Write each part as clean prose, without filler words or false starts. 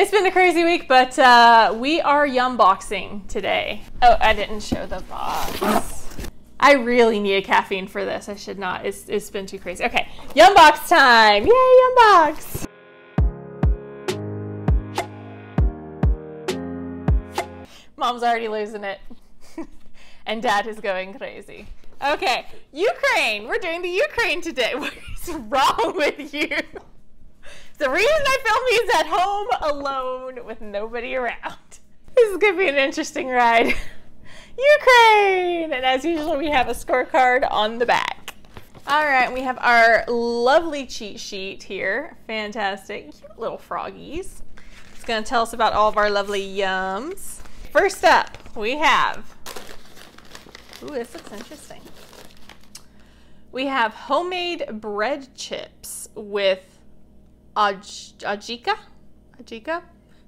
It's been a crazy week, but we are yum boxing today. Oh, I didn't show the box. I really need a caffeine for this. I should not. It's been too crazy. Okay, yum box time. Yay, yum box. Mom's already losing it. And Dad is going crazy. Okay, Ukraine. We're doing the Ukraine today. What is wrong with you? The reason I filmed these at home alone with nobody around. This is gonna be an interesting ride. Ukraine! And as usual, we have a scorecard on the back. All right, we have our lovely cheat sheet here. Fantastic, cute little froggies. It's gonna tell us about all of our lovely yums. First up, we have, ooh, this looks interesting. We have homemade bread chips with Ajika?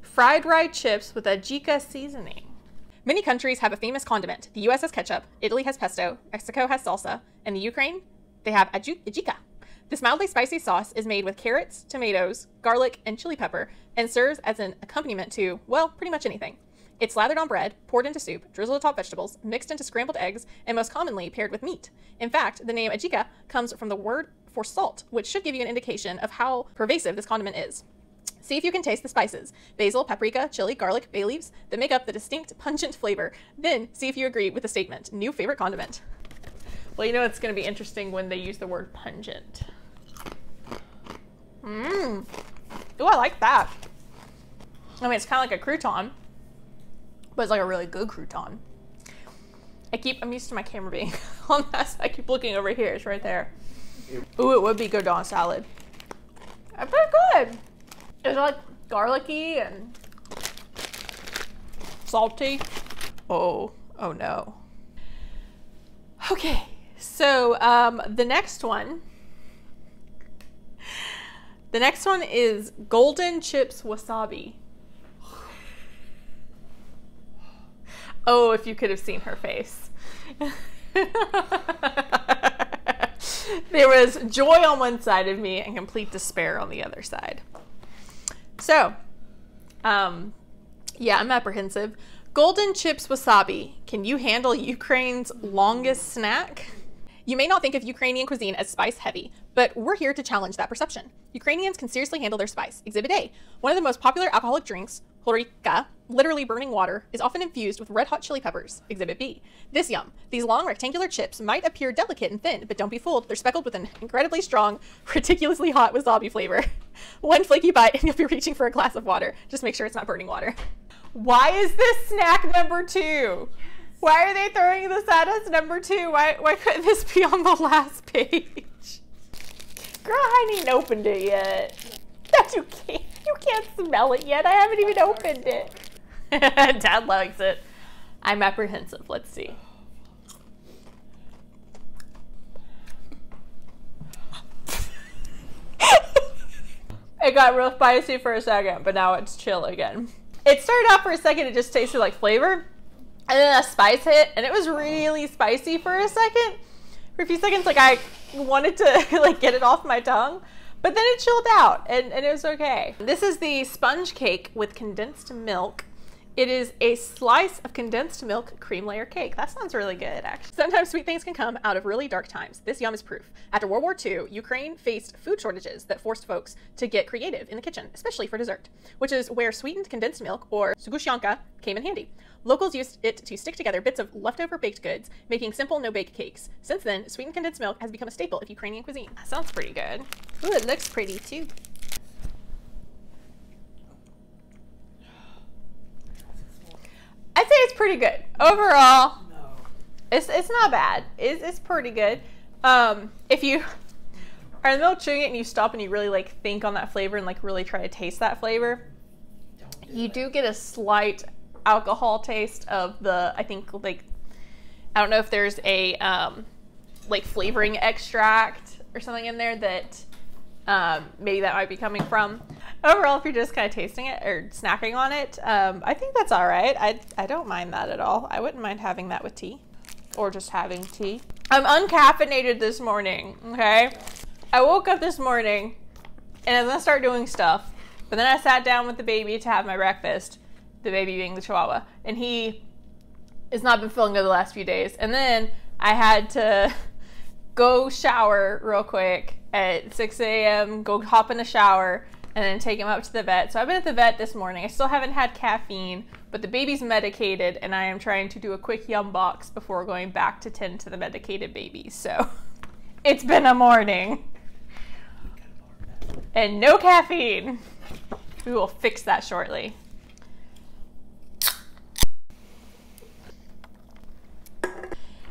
Fried rye chips with Ajika seasoning. Many countries have a famous condiment. The US has ketchup, Italy has pesto, Mexico has salsa, and the Ukraine, they have Ajika. This mildly spicy sauce is made with carrots, tomatoes, garlic, and chili pepper, and serves as an accompaniment to, well, pretty much anything. It's slathered on bread, poured into soup, drizzled atop vegetables, mixed into scrambled eggs, and most commonly paired with meat. In fact, the name Ajika comes from the word for salt, which should give you an indication of how pervasive this condiment is. See if you can taste the spices: basil, paprika, chili, garlic, bay leaves that make up the distinct pungent flavor. Then see if you agree with the statement, new favorite condiment. Well, you know it's going to be interesting when they use the word pungent. Ooh, I like that. I mean, it's kind of like a crouton, but it's like a really good crouton. I'm used to my camera being on that side. I keep looking over here. It's right there. Ooh, it would be good on a salad. It's pretty good. It's like garlicky and salty. Oh no. Okay, so the next one is golden chips wasabi. Oh, if you could have seen her face. There was joy on one side of me and complete despair on the other side. So, yeah, I'm apprehensive. Golden chips wasabi. Can you handle Ukraine's longest snack? You may not think of Ukrainian cuisine as spice heavy, but we're here to challenge that perception. Ukrainians can seriously handle their spice. Exhibit A. One of the most popular alcoholic drinks, horika, literally burning water, is often infused with red hot chili peppers. Exhibit B. This yum. These long rectangular chips might appear delicate and thin, but don't be fooled. They're speckled with an incredibly strong, ridiculously hot wasabi flavor. One flaky bite and you'll be reaching for a glass of water. Just make sure it's not burning water. Why is this snack number 2? Why are they throwing this at us number 2? Why couldn't this be on the last page? Girl, I haven't even opened it yet. That you can't smell it yet. I haven't even opened it. Dad likes it. I'm apprehensive. Let's see. It got real spicy for a second, but now it's chill again. It started out for a second, it just tasted like flavor, and then a spice hit, and it was really spicy for a second. For a few seconds, like I wanted to like get it off my tongue, but then it chilled out, and it was okay. This is the sponge cake with condensed milk. It is a slice of condensed milk cream layer cake. That sounds really good, actually. Sometimes sweet things can come out of really dark times. This yum is proof. After World War II, Ukraine faced food shortages that forced folks to get creative in the kitchen, especially for dessert, which is where sweetened condensed milk, or sugushanka, came in handy. Locals used it to stick together bits of leftover baked goods, making simple no-bake cakes. Since then, sweetened condensed milk has become a staple of Ukrainian cuisine. That sounds pretty good. Ooh, it looks pretty too. I'd say it's pretty good. Overall, no. It's not bad. It's pretty good. If you are in the middle of chewing it and you stop and you really like think on that flavor and like really try to taste that flavor, you do get a slight alcohol taste of the, I think like, I don't know if there's a like flavoring extract or something in there that maybe that might be coming from. Overall, if you're just kind of tasting it or snacking on it, I think that's all right. I don't mind that at all. I wouldn't mind having that with tea or just having tea. I'm uncaffeinated this morning, okay? I woke up this morning and I'm gonna start doing stuff But then I sat down with the baby to have my breakfast, the baby being the Chihuahua, and he has not been feeling good the last few days. And then I had to go shower real quick at 6 a.m., go hop in a shower, and then take him up to the vet. So I've been at the vet this morning. I still haven't had caffeine, but the baby's medicated, and I am trying to do a quick yum box before going back to tend to the medicated baby. So it's been a morning. And no caffeine. We will fix that shortly.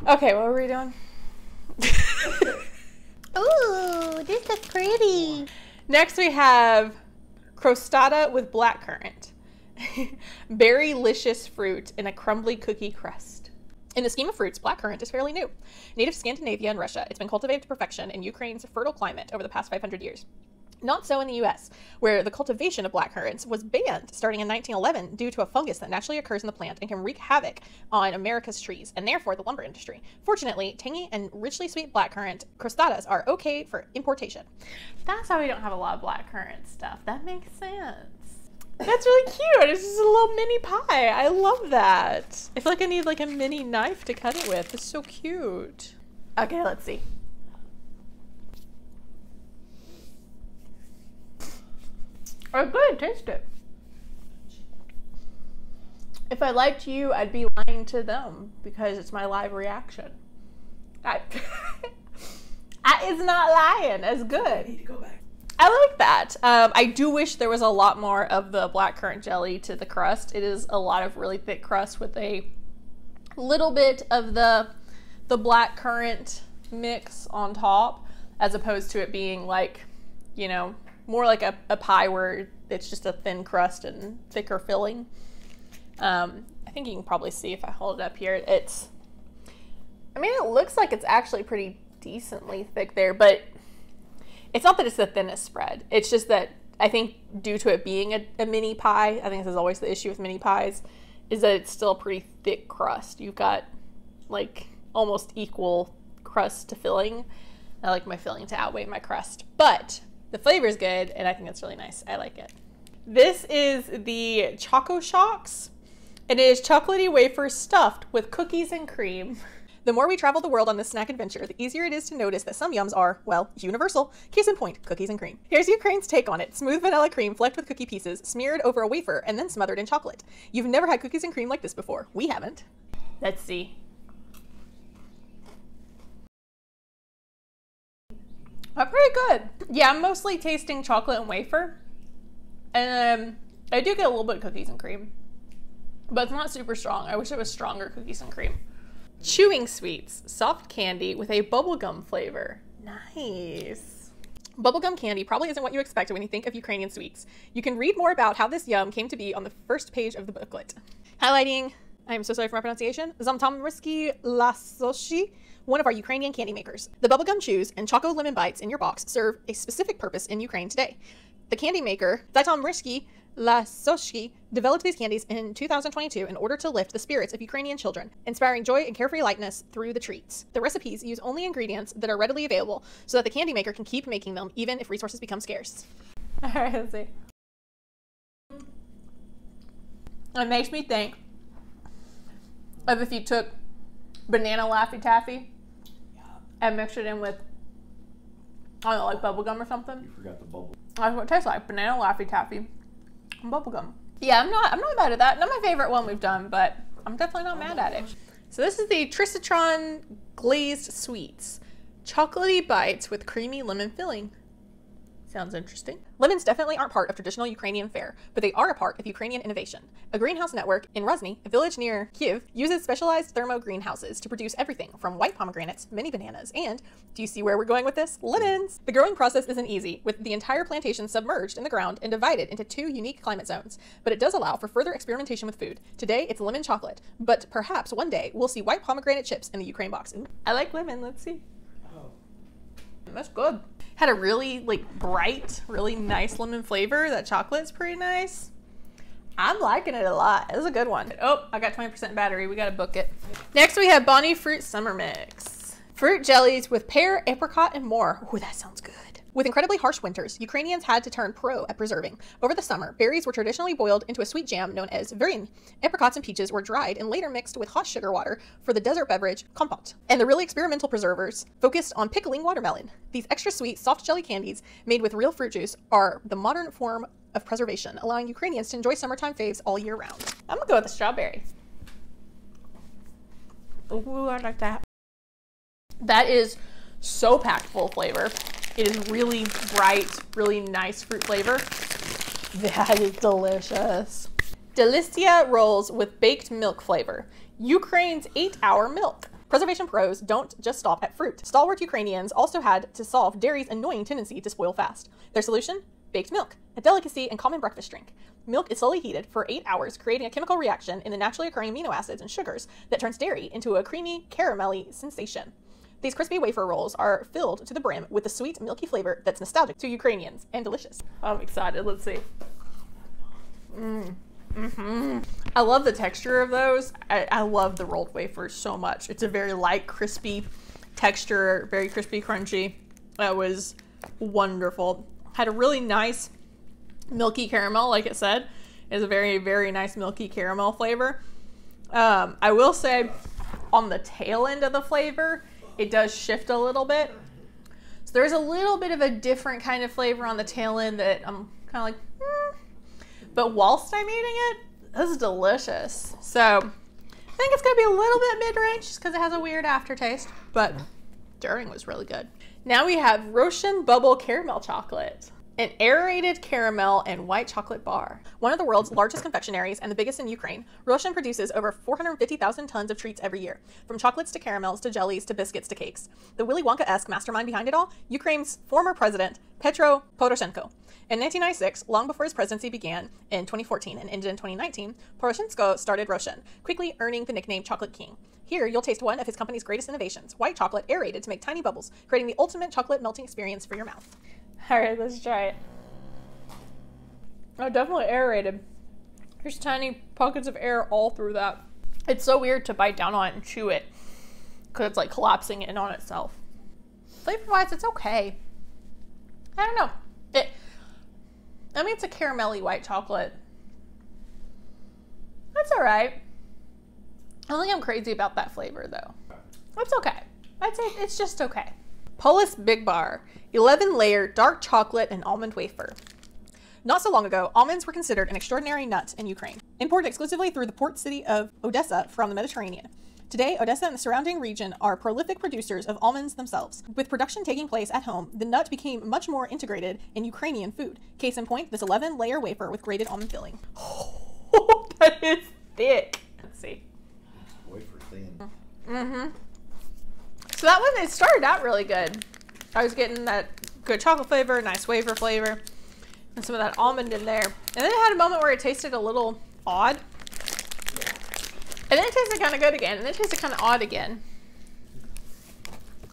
Okay, what were we doing? Ooh, this is pretty. Next we have crostata with blackcurrant. Berry-licious fruit in a crumbly cookie crust. In the scheme of fruits, blackcurrant is fairly new. Native to Scandinavia and Russia, it's been cultivated to perfection in Ukraine's fertile climate over the past 500 years. Not so in the US, where the cultivation of blackcurrants was banned starting in 1911 due to a fungus that naturally occurs in the plant and can wreak havoc on America's trees, and therefore the lumber industry. Fortunately, tangy and richly sweet blackcurrant crostatas are okay for importation. That's why we don't have a lot of blackcurrant stuff. That makes sense. That's really cute. It's just a little mini pie. I love that. I feel like I need like a mini knife to cut it with. It's so cute. Okay, let's see. Oh, good. Taste it. If I liked you, I'd be lying to them because it's my live reaction. I is not lying. It's good. I need to go back. I like that. I do wish there was a lot more of the blackcurrant jelly to the crust. It is a lot of really thick crust with a little bit of the blackcurrant mix on top, as opposed to it being like, you know, more like a pie where it's just a thin crust and thicker filling. I think you can probably see if I hold it up here. It looks like it's actually pretty decently thick there, but it's not that it's the thinnest spread. It's just that I think due to it being a mini pie, I think this is always the issue with mini pies, is that it's still a pretty thick crust. You've got like almost equal crust to filling. I like my filling to outweigh my crust, but the flavor is good, and I think that's really nice. I like it. This is the Choco Shocks, and it is chocolatey wafers stuffed with cookies and cream. The more we travel the world on this snack adventure, the easier it is to notice that some yums are, well, universal. Case in point, cookies and cream. Here's Ukraine's take on it. Smooth vanilla cream flecked with cookie pieces, smeared over a wafer, and then smothered in chocolate. You've never had cookies and cream like this before. We haven't. Let's see. Pretty good. Yeah, I'm mostly tasting chocolate and wafer. And I do get a little bit of cookies and cream. But it's not super strong. I wish it was stronger cookies and cream. Chewing Sweets. Soft candy with a bubblegum flavor. Nice. Bubblegum candy probably isn't what you expect when you think of Ukrainian sweets. You can read more about how this yum came to be on the first page of the booklet. Highlighting, I am so sorry for my pronunciation, Zamtomrysky Lasoshi, one of our Ukrainian candy makers. The bubblegum chews and choco lemon bites in your box serve a specific purpose in Ukraine today. The candy maker, Zamtomrysky Lasoshi, developed these candies in 2022 in order to lift the spirits of Ukrainian children, inspiring joy and carefree lightness through the treats. The recipes use only ingredients that are readily available so that the candy maker can keep making them even if resources become scarce. All right, let's see. It makes me think of if you took banana Laffy Taffy and mixed it in with, I don't know, like bubblegum or something. You forgot the bubble. That's what it tastes like. Banana Laffy Taffy and bubblegum. Yeah, I'm not mad at that. Not my favorite one we've done, but I'm definitely not mad at it. So this is the Trisitron Glazed Sweets. Chocolatey bites with creamy lemon filling. Sounds interesting. Lemons definitely aren't part of traditional Ukrainian fare, but they are a part of Ukrainian innovation. A greenhouse network in Rozhny, a village near Kyiv, uses specialized thermo greenhouses to produce everything from white pomegranates, mini bananas, and, do you see where we're going with this? Lemons! The growing process isn't easy, with the entire plantation submerged in the ground and divided into 2 unique climate zones, but it does allow for further experimentation with food. Today, it's lemon chocolate, but perhaps one day we'll see white pomegranate chips in the Ukraine box. Ooh, I like lemon, let's see. Oh. That's good. Had a really bright, really nice lemon flavor. That chocolate's pretty nice. I'm liking it a lot. It's a good one. Oh, I got 20% battery. We gotta book it. Next we have Bonnie Fruit Summer Mix. Fruit jellies with pear, apricot, and more. Ooh, that sounds good. With incredibly harsh winters, Ukrainians had to turn pro at preserving. Over the summer, berries were traditionally boiled into a sweet jam known as vyrin. Apricots and peaches were dried and later mixed with hot sugar water for the desert beverage kompot. And the really experimental preservers focused on pickling watermelon. These extra sweet, soft jelly candies made with real fruit juice are the modern form of preservation, allowing Ukrainians to enjoy summertime faves all year round. I'm gonna go with the strawberry. Ooh, I like that. That is so packed full of flavor. It is really bright, really nice fruit flavor. That is delicious. Delicia rolls with baked milk flavor. Ukraine's 8-hour milk. Preservation pros don't just stop at fruit. Stalwart Ukrainians also had to solve dairy's annoying tendency to spoil fast. Their solution? Baked milk, a delicacy and common breakfast drink. Milk is slowly heated for 8 hours, creating a chemical reaction in the naturally occurring amino acids and sugars that turns dairy into a creamy, caramelly sensation. These crispy wafer rolls are filled to the brim with the sweet, milky flavor that's nostalgic to Ukrainians and delicious. I'm excited. Let's see. I love the texture of those. I love the rolled wafers so much. It's a very light, crispy texture, very crispy, crunchy. That was wonderful. Had a really nice milky caramel, like it said. It's a very, very nice milky caramel flavor. I will say on the tail end of the flavor, it does shift a little bit. So there's a little bit of a different kind of flavor on the tail end that I'm kind of like, But whilst I'm eating it, this is delicious. So I think it's gonna be a little bit mid-range just because it has a weird aftertaste, but during was really good. Now we have Roshen Bubble Caramel Chocolate. An aerated caramel and white chocolate bar. One of the world's largest confectionaries and the biggest in Ukraine, Roshen produces over 450,000 tons of treats every year, from chocolates to caramels to jellies to biscuits to cakes. The Willy Wonka-esque mastermind behind it all, Ukraine's former president, Petro Poroshenko. In 1996, long before his presidency began in 2014 and ended in 2019, Poroshenko started Roshen, quickly earning the nickname Chocolate King. Here, you'll taste one of his company's greatest innovations, white chocolate aerated to make tiny bubbles, creating the ultimate chocolate melting experience for your mouth. All right, let's try it. Oh, definitely aerated. There's tiny pockets of air all through that. It's so weird to bite down on it and chew it because it's like collapsing in on itself. Flavor-wise, it's okay. I don't know. I mean, it's a caramelly white chocolate. That's all right. I don't think I'm crazy about that flavor though. It's okay. I'd say it's just okay. Polis Big Bar, 11-layer dark chocolate and almond wafer. Not so long ago, almonds were considered an extraordinary nut in Ukraine, imported exclusively through the port city of Odessa from the Mediterranean. Today, Odessa and the surrounding region are prolific producers of almonds themselves. With production taking place at home, the nut became much more integrated in Ukrainian food. Case in point, this 11-layer wafer with grated almond filling. Oh, that is thick. Let's see. Wafer thin. So that one, it started out really good. I was getting that good chocolate flavor, nice wafer flavor, and some of that almond in there. And then it had a moment where it tasted a little odd. And then it tasted kind of good again, and then it tasted kind of odd again.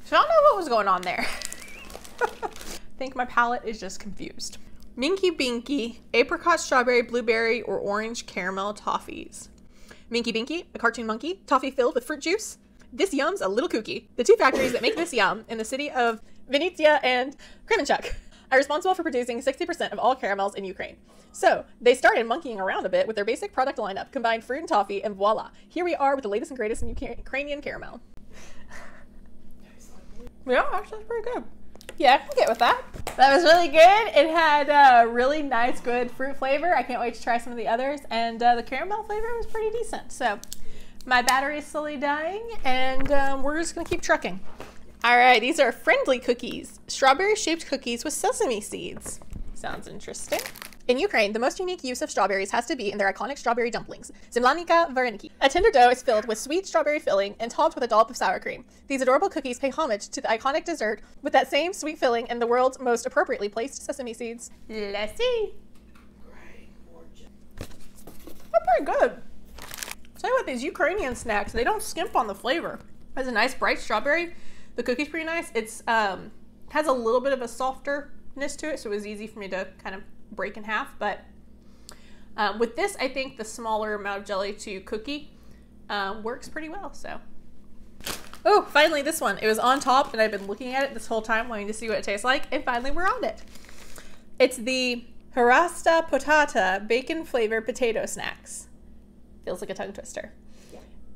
So I don't know what was going on there. I think my palate is just confused. Minky Binky, apricot, strawberry, blueberry, or orange caramel toffees. Minky Binky, a cartoon monkey, toffee filled with fruit juice. This yum's a little kooky. The two factories that make this yum in the city of Vinnytsia and Kremenchuk are responsible for producing 60% of all caramels in Ukraine. So they started monkeying around a bit with their basic product lineup, combined fruit and toffee, and voila, here we are with the latest and greatest in Ukrainian caramel. Yeah, actually, that's pretty good. Yeah, I can get with that. That was really good. It had a really nice, good fruit flavor. I can't wait to try some of the others, and the caramel flavor was pretty decent. So my battery is slowly dying, and we're just gonna keep trucking. All right, these are friendly cookies. Strawberry-shaped cookies with sesame seeds. Sounds interesting. In Ukraine, the most unique use of strawberries has to be in their iconic strawberry dumplings, Zemlanika vareniki. A tender dough is filled with sweet strawberry filling and topped with a dollop of sour cream. These adorable cookies pay homage to the iconic dessert with that same sweet filling and the world's most appropriately placed sesame seeds. Let's see. They're pretty good. Tell you what, these Ukrainian snacks, they don't skimp on the flavor. Has a nice bright strawberry. The cookie's pretty nice. It's has a little bit of a softerness to it, so it was easy for me to kind of break in half. But with this, I think the smaller amount of jelly to cookie works pretty well. So Oh, finally this one. It was on top and I've been looking at it this whole time wanting to see what it tastes like, and finally we're on it. It's the Harasta Potata bacon flavored potato snacks. Feels like a tongue twister.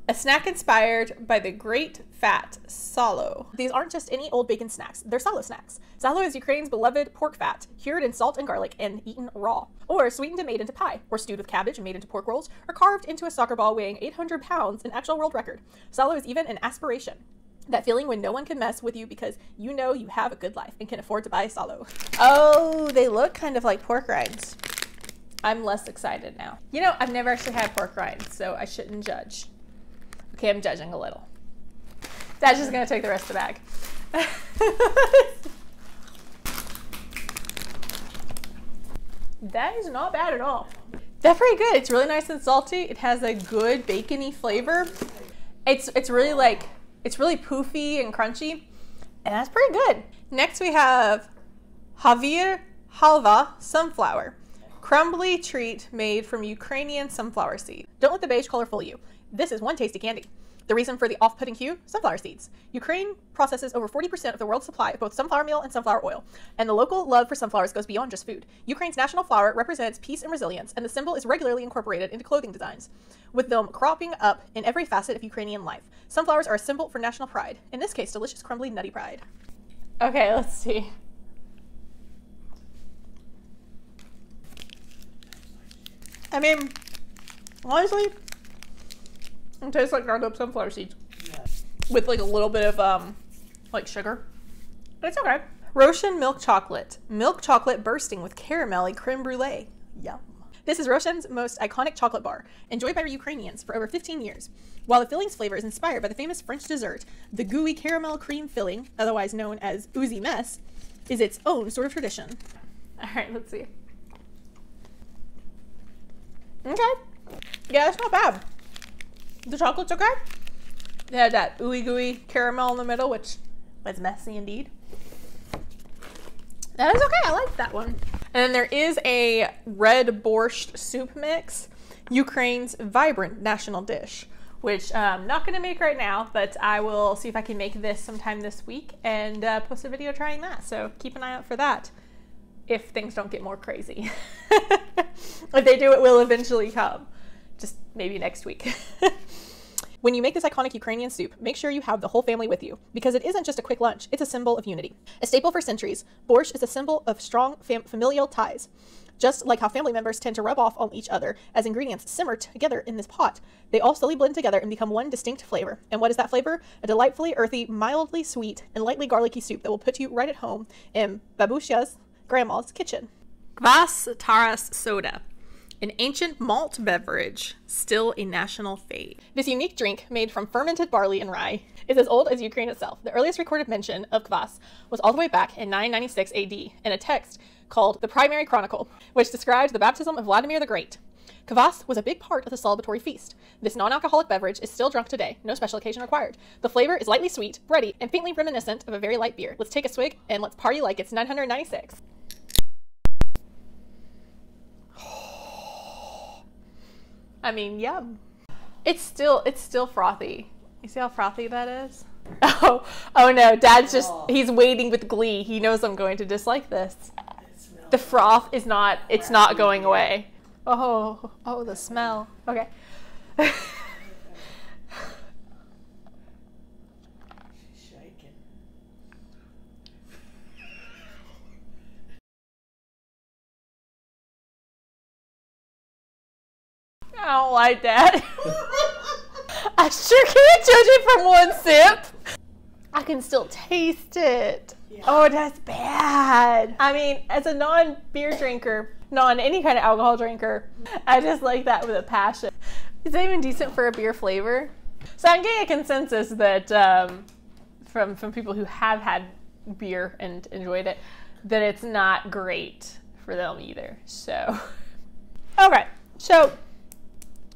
A snack inspired by the great fat Salo. These aren't just any old bacon snacks, they're Salo snacks. Salo is Ukraine's beloved pork fat, cured in salt and garlic and eaten raw, or sweetened and made into pie, or stewed with cabbage and made into pork rolls, or carved into a soccer ball weighing 800 pounds, an actual world record. Salo is even an aspiration. That feeling when no one can mess with you because you know you have a good life and can afford to buy Salo. Oh, they look kind of like pork rinds. I'm less excited now. You know, I've never actually had pork rinds, so I shouldn't judge. Okay, I'm judging a little. Dad's just gonna take the rest of the bag. That is not bad at all. That's pretty good. It's really nice and salty. It has a good bacony flavor. It's really like, it's really poofy and crunchy, and that's pretty good. Next we have Havir Halva sunflower. Crumbly treat made from Ukrainian sunflower seed. Don't let the beige color fool you. This is one tasty candy. The reason for the off-putting hue? Sunflower seeds. Ukraine processes over 40% of the world's supply of both sunflower meal and sunflower oil, and the local love for sunflowers goes beyond just food. Ukraine's national flower represents peace and resilience, and the symbol is regularly incorporated into clothing designs, with them cropping up in every facet of Ukrainian life. Sunflowers are a symbol for national pride. In this case, delicious, crumbly, nutty pride. Okay, let's see. I mean, honestly, it tastes like ground up sunflower seeds with like a little bit of like sugar, but it's okay. Roshan milk chocolate bursting with caramelly creme brulee. Yum. This is Roshan's most iconic chocolate bar, enjoyed by Ukrainians for over 15 years. While the filling's flavor is inspired by the famous French dessert, the gooey caramel cream filling, otherwise known as Uzi mess, is its own sort of tradition. All right, let's see. Okay. Yeah, it's not bad. The chocolate's okay. It had that ooey gooey caramel in the middle, which was messy indeed. That is okay. I like that one. And then there is a red borscht soup mix, Ukraine's vibrant national dish, which I'm not going to make right now, but I will see if I can make this sometime this week and post a video trying that. So keep an eye out for that if things don't get more crazy. If they do, it will eventually come. Just maybe next week. When you make this iconic Ukrainian soup, make sure you have the whole family with you, because it isn't just a quick lunch, it's a symbol of unity. A staple for centuries, borscht is a symbol of strong familial ties. Just like how family members tend to rub off on each other as ingredients simmer together in this pot, they all slowly blend together and become one distinct flavor. And what is that flavor? A delightfully earthy, mildly sweet, and lightly garlicky soup that will put you right at home in Babusha's grandma's kitchen. Kvass Taras soda. An ancient malt beverage, still a national fave. This unique drink, made from fermented barley and rye, is as old as Ukraine itself. The earliest recorded mention of kvass was all the way back in 996 AD in a text called the Primary Chronicle, which describes the baptism of Vladimir the Great. Kvass was a big part of the celebratory feast. This non-alcoholic beverage is still drunk today, no special occasion required. The flavor is lightly sweet, bready, and faintly reminiscent of a very light beer. Let's take a swig and let's party like it's 996. I mean, yum. It's still frothy. You see how frothy that is? Oh no, Dad's he's waiting with glee. He knows I'm going to dislike this. The froth is not, it's not going away. Oh, the smell. Okay. I don't like that. I sure can't judge it from one sip. I can still taste it. Yeah. Oh, that's bad. I mean, as a non-beer drinker, any kind of alcohol drinker, I just like that with a passion. Is that even decent for a beer flavor? So I'm getting a consensus that from people who have had beer and enjoyed it, that it's not great for them either. So, okay. So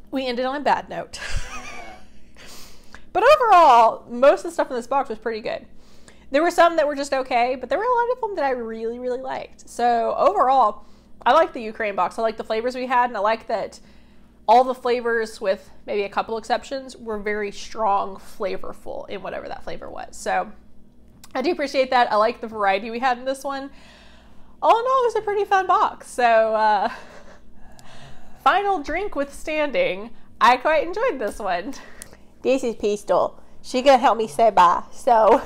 we ended on a bad note. But overall, most of the stuff in this box was pretty good. There were some that were just okay, but there were a lot of them that I really, really liked. So overall, I like the Ukraine box. I like the flavors we had, and I like that all the flavors, with maybe a couple exceptions, were very strong, flavorful in whatever that flavor was. So I do appreciate that. I like the variety we had in this one. All in all, it was a pretty fun box. So final drink withstanding, I quite enjoyed this one. This is Pistol. She gonna help me say bye. So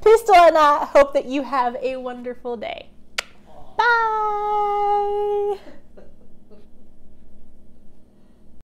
Pistol and I hope that you have a wonderful day. Bye.